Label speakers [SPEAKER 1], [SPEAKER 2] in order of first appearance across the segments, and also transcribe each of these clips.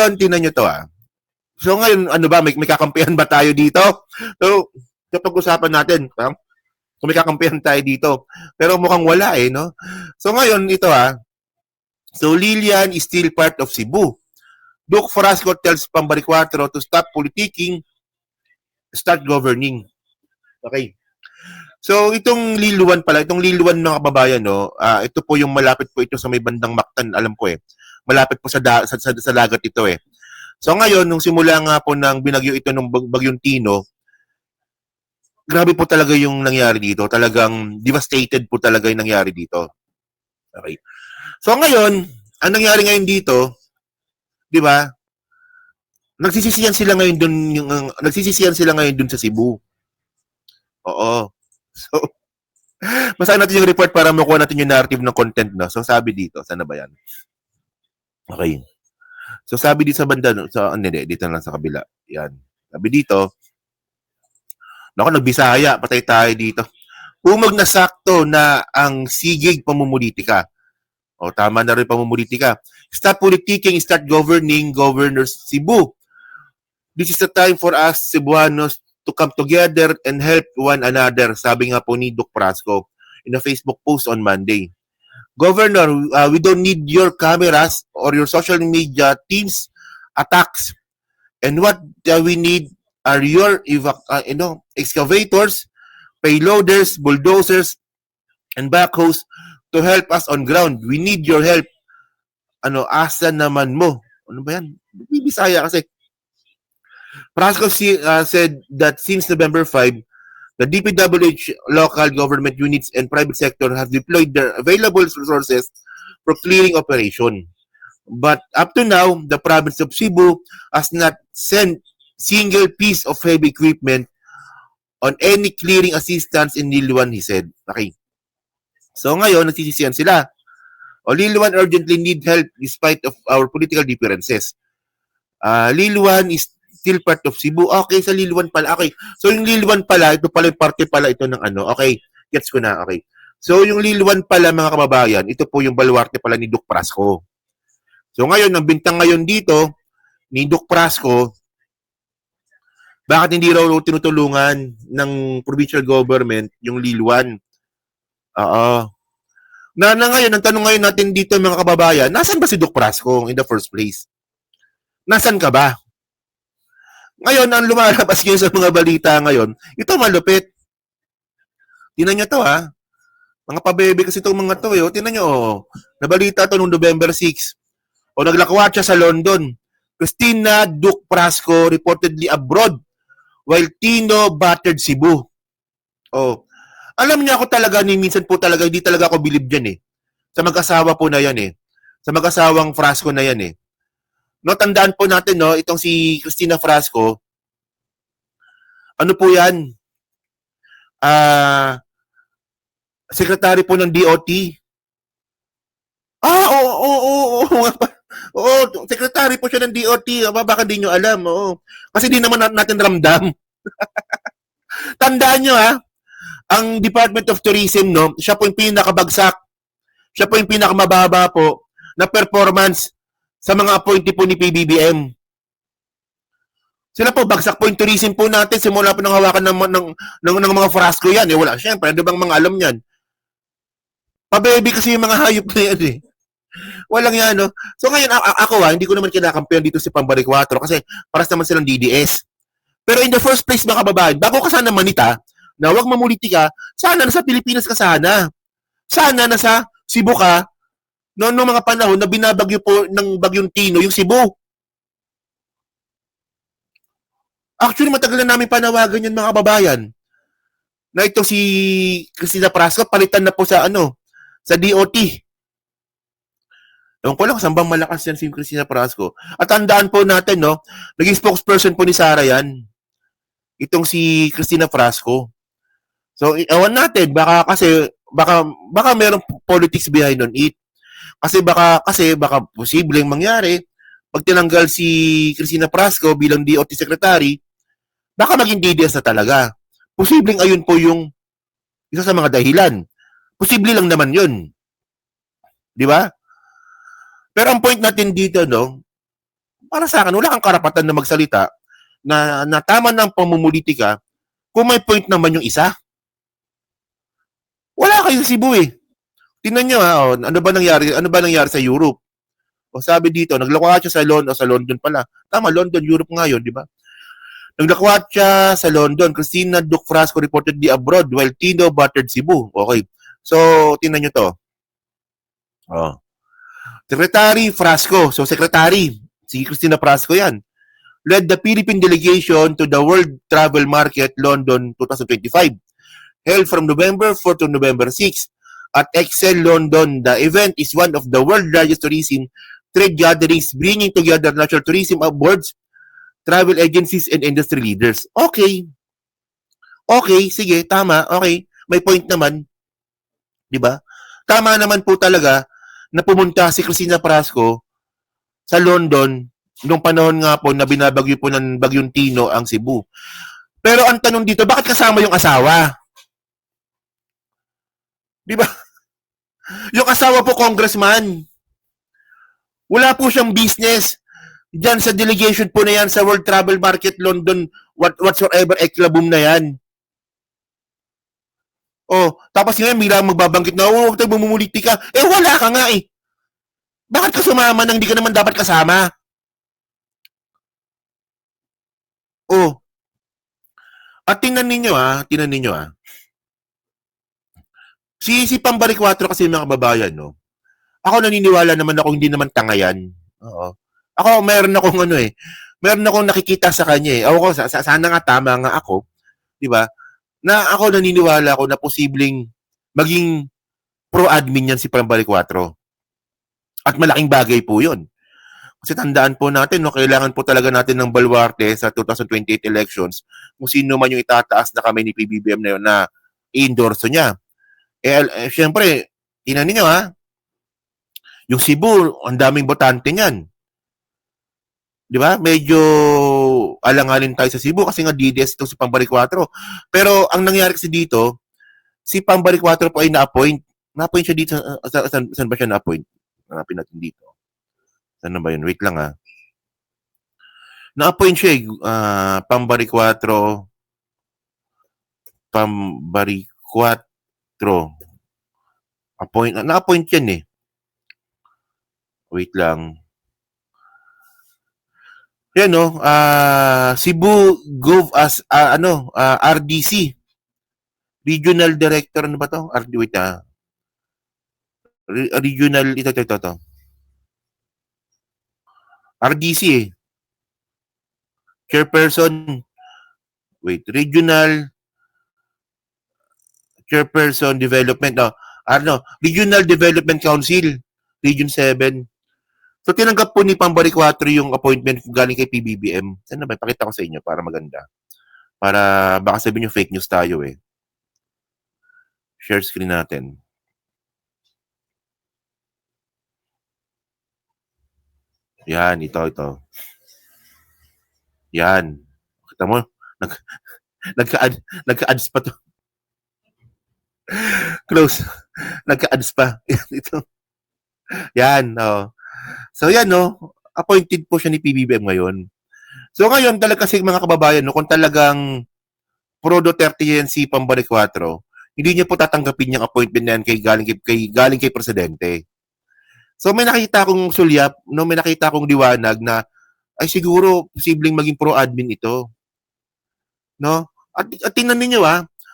[SPEAKER 1] ngayon, tingnan nyo to So ngayon, ano ba, may kakampihan ba tayo dito? So, kapag-usapan natin, kung may kakampihan tayo dito. Pero mukhang wala no? So ngayon, ito So Lilian is still part of Cebu. Duke Frasco tells Pambari 4 to stop politicking, start governing. Okay. So itong Liluan pala, itong Liluan mga kababayan, ito po yung malapit po ito sa may bandang Mactan, alam ko Malapit po sa dagat ito So ngayon, nung simula nga po ng binagyo ito ng bagyong Tino, grabe po talaga yung nangyari dito. Talagang devastated po talaga yung nangyari dito. Okay. So ngayon, ang nangyari ngayon dito, di ba? Nagsisisiyan sila ngayon dun sa Cebu. Oo. So, basahin natin yung report para makuha natin yung narrative ng content, no? So sabi dito, sana ba yan? Okay. So sabi dito sa banda, dito lang sa kabila. Yan. Sabi dito, naku, nagbisaya, patay tayo dito. Umag na sakto na ang sigig pamumulitika. O tama na rin pamumulitika. Stop politicking, start governing, Governor Cebu. This is the time for us Cebuanos to come together and help one another, sabi nga po ni Duke Frasco in a Facebook post on Monday. Governor, we don't need your cameras or your social media teams attacks. And what we need are your excavators, payloaders, bulldozers, and backhoes to help us on ground. We need your help. Asa naman mo? Ano ba yan? Bibisaya kasi. Frasco said that since November 5, the DPWH local government units and private sector have deployed their available resources for clearing operation. But up to now, the province of Cebu has not sent single piece of heavy equipment on any clearing assistance in Liluan, he said. Okay. So ngayon, nagsisisiyan sila. Liluan urgently need help despite of our political differences. Liluan is still part of Cebu. Okay, sa Liluan pala. Okay. So yung Liluan pala, ito pala yung parte pala ito ng Okay, gets ko na. Okay. So yung Liluan pala mga kababayan, ito po yung baluarte pala ni Duke Frasco. So ngayon, ang bintang ngayon dito ni Duke Frasco, bakit hindi raw tinutulungan ng provincial government yung Liluan? Oo. Na ngayon, ang tanong ngayon natin dito mga kababayan, nasan ba si Duke Frasco in the first place? Nasan ka ba? Ngayon, ang lumalabas ngayon sa mga balita ngayon, ito malupit. Tingnan nyo to Mga pabebe kasi itong mga to Tingnan nyo Nabalita to noong November 6. Naglakwat siya sa London. Christina Duke Frasco reportedly abroad while Tino battered Cebu. Alam niya ako talaga minsan po talaga, hindi talaga ako bilib dyan Sa mag-asawa po na yan Sa mag-asawang Frasco na yan No, tandaan po natin, itong si Christina Frasco, ano po yan? Secretary po ng DOT. Oo, secretary po siya ng DOT. Baka di nyo alam, Kasi di naman natin ramdam. Tandaan nyo, ang Department of Tourism, siya po yung pinakabagsak. Siya po yung pinakamababa po na performance sa mga appointee po ni PBBM. Sila po, bagsak po yung tourism po natin. Simula po ng hawakan ng mga Frasco yan. Wala, syempre, ano bang mga alam yan? Pabebe kasi yung mga hayop na yan Walang yan, So ngayon, ako hindi ko naman kinakampihan dito si Pambari 4 kasi paras naman silang DDS. Pero in the first place, mga kababayan, bago ka sana manita, na huwag mamulitika, sana nasa Pilipinas ka sana. Sana nasa Cebu ka, noong mga panahon na binabagyo po ng bagyong Tino yung Cebu. Actually, matagal na namin panawagan yun mga kababayan. Na ito si Christina Frasco, palitan na po sa sa DOT. Ewan ko lang, saan bang malakas yan si Christina Frasco. At tandaan po natin, naging spokesperson po ni Sara yan. Itong si Christina Frasco. So, ewan natin, baka mayroong politics behind on it. Kasi baka posibleng mangyari pag tinanggal si Christina Frasco bilang DOT secretary, baka maging DDS na talaga. Posibleng ayun po yung isa sa mga dahilan. Posible lang naman yun. Di ba? Pero ang point natin dito, para sa akin, wala kang karapatan na magsalita na tama ng pamumulitika kung may point naman yung isa. Wala kayo sa Cebu eh. Tingnan nyo ha, ano ba nangyari sa Europe? O sabi dito, naglakwat siya sa London pala. Tama, London, Europe nga yun, di ba? Naglakwat siya sa London. Cristina Duke Frasco reportedly abroad while Tino battered Cebu. Okay. So, tingnan nyo to. Oh. Secretary Frasco. So, Secretary, si Cristina Frasco yan, led the Philippine delegation to the World Travel Market London 2025, held from November 4 to November 6 at Excel London. The event is one of the world's largest tourism trade gatherings, bringing together national tourism boards, travel agencies, and industry leaders. Okay. Okay, sige, tama. Okay, may point naman. Di ba? Tama naman po talaga na pumunta si Cristina Frasco sa London nung panahon nga po na binabagyo po ng Bagyong Tino ang Cebu. Pero ang tanong dito, bakit kasama yung asawa? Di ba? Yung asawa po, congressman. Wala po siyang business diyan sa delegation po na yan sa World Travel Market London, whatsoever eklabum na yan. Oh, tapos ngayon bilang magbabanggit na, huwag tayo bumumulitika. Eh, wala ka nga eh. Bakit ka sumama nang hindi ka naman dapat kasama? Oh. At tingnan ninyo Si Pambari 4 kasi mga kababayan, no? Ako naniniwala naman ako hindi naman tanga yan. Oo. Ako meron akong nakikita sa kanya eh. Ako sana nga tama nga ako, 'di ba? Na ako naniniwala ako na posibleng maging pro-admin yan si Pambari 4. At malaking bagay po 'yun. Kasi tandaan po natin, no, kailangan po talaga natin ng baluarte sa 2028 elections kung sino man yung itataas na kami ni PBBM na yun na i-endorse niya. Siyempre, tingnan niyo yung Cebu, ang daming botante niyan. Di ba? Medyo alanganin tayo sa Cebu kasi nga DDS itong si Pambari 4. Pero ang nangyari kasi dito, si Pambari 4 po ay na-appoint. Na-appoint siya dito. Saan ba siya na-appoint? Hanapin natin dito. Saan na ba yun? Wait lang Na-appoint siya Pambari 4. Pambari 4. Na-appoint yan eh. Wait lang. Yan no, Cebu Gov as RDC. Regional Director ano ba to? Regional ito. RDC eh. Chairperson. Regional Chairperson Development Regional Development Council, Region 7. So, tinanggap po ni Pambari 4 yung appointment galing kay PBBM. Saan na ba? Pakita ko sa inyo para maganda. Para baka sabihin nyo fake news tayo eh. Share screen natin. Yan, ito. Yan. Kita mo? Nagka-ads pa to. Close. Nagka-ads pa. Ito. Yan, So yan appointed po siya ni PBBM ngayon. So ngayon talaga kasi mga kababayan kung talagang pro Duterte yan si Pambari 4, hindi niya po tatanggapin yung appointment na yan galing kay presidente. So may nakita akong sulyap, may nakita akong liwanag na ay siguro posibleng maging pro-admin ito. No? At tingnan niyo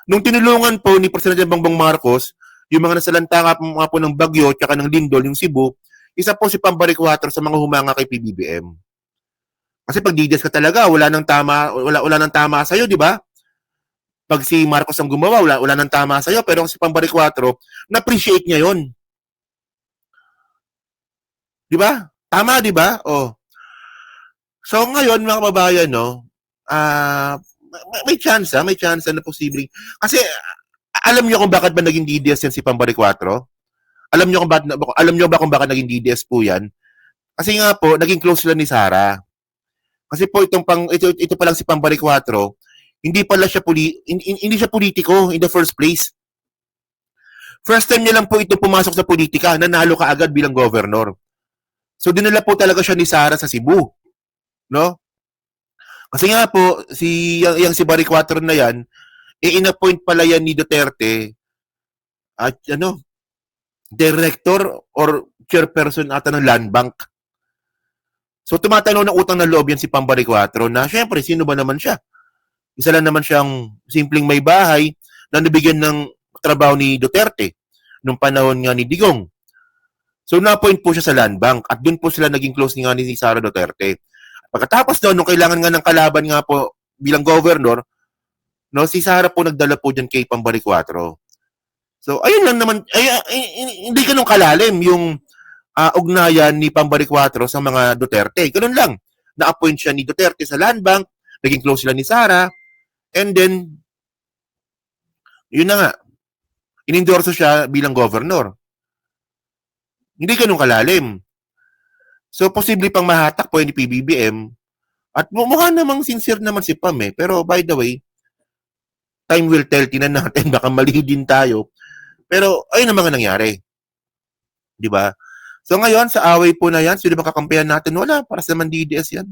[SPEAKER 1] nung tinulungan po ni Presidente Bongbong Marcos yung mga nasalanta nga po ng Bagyo at ng Lindol, yung Cebu, isa po si Pambari 4 sa mga humanga kay PBBM. Kasi pag dides ka talaga, wala nang tama sa iyo, di ba? Pag si Marcos ang gumawa, wala nang tama sa iyo, pero si Pambari 4, na-appreciate niya 'yon. Di ba? Tama, di ba? So ngayon mga kababayan, may chance na posibleng. Kasi alam niyo kung bakit ba naging DDS yan si Pambari 4? Alam niyo ba kung bakit naging DDS po yan? Kasi nga po, naging close sila ni Sara. Kasi po ito pa lang si Pambari 4, hindi siya politiko in the first place. First time niya lang po ito pumasok sa politika, nanalo ka agad bilang governor. So dinala po talaga siya ni Sara sa Cebu. no? Kasi nga po, si Barry Quatro na yan, in-appoint pala yan ni Duterte at director or chairperson ata ng Land Bank. So tumatanaw ng utang na loob yan si Pambari Quatro na syempre, sino ba naman siya? Isa lang naman siyang simpleng may bahay na nabigyan ng trabaho ni Duterte nung panahon nga ni Digong. So na-appoint po siya sa Land Bank at doon po sila naging close nga ni Sara Duterte. Pagkatapos doon, nung kailangan nga ng kalaban nga po bilang governor, no, si Sara po nagdala po dyan kay Pambari Quatro. So ayun lang naman, hindi ganun kalalim yung ugnayan ni Pambari Quatro sa mga Duterte. Ganun lang. Na-appoint siya ni Duterte sa Land Bank, naging close sila ni Sara, and then, yun na nga, inendorso siya bilang governor. Hindi ganun kalalim. So, posible pang mahatak po ni PBBM. At mukha namang sincere naman si Pam eh. Pero by the way, time will tell, tinan natin, baka mali din tayo. Pero ayun ang mga nangyari. Di ba? So ngayon, sa away po na yan, sino ba kakampihan natin? Wala, para sa naman DDS yan.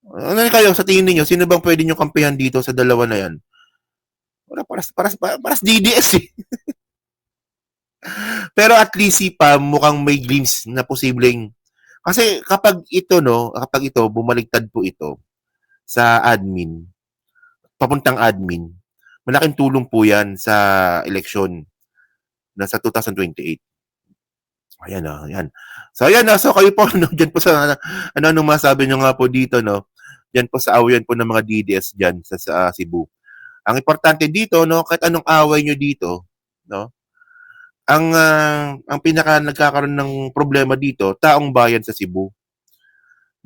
[SPEAKER 1] Ano kayo, sa tingin niyo sino bang pwede nyo kampihan dito sa dalawa na yan? Wala, para sa DDS eh. Pero at least si Pam mukhang may glimpse na posibleng kasi kapag ito bumaliktad po ito sa admin, papuntang admin, malaking tulong po 'yan sa eleksyon na sa 2028. Ayan ayan. So ayan so kayo po diyan po sa anong masabi niyo nga po dito diyan po sa awayan po ng mga DDS diyan sa Cebu. Ang importante dito kahit anong away niyo dito, ang pinaka nagkakaroon ng problema dito, taong bayan sa Cebu.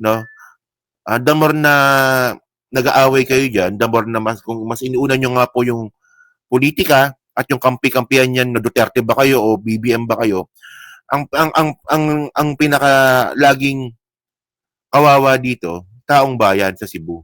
[SPEAKER 1] The more na nag-aaway kayo diyan, the more na kung mas inuuna nyo nga po yung politika at yung kampi-kampihan niyan na Duterte ba kayo o BBM ba kayo, ang pinaka laging kawawa dito, taong bayan sa Cebu.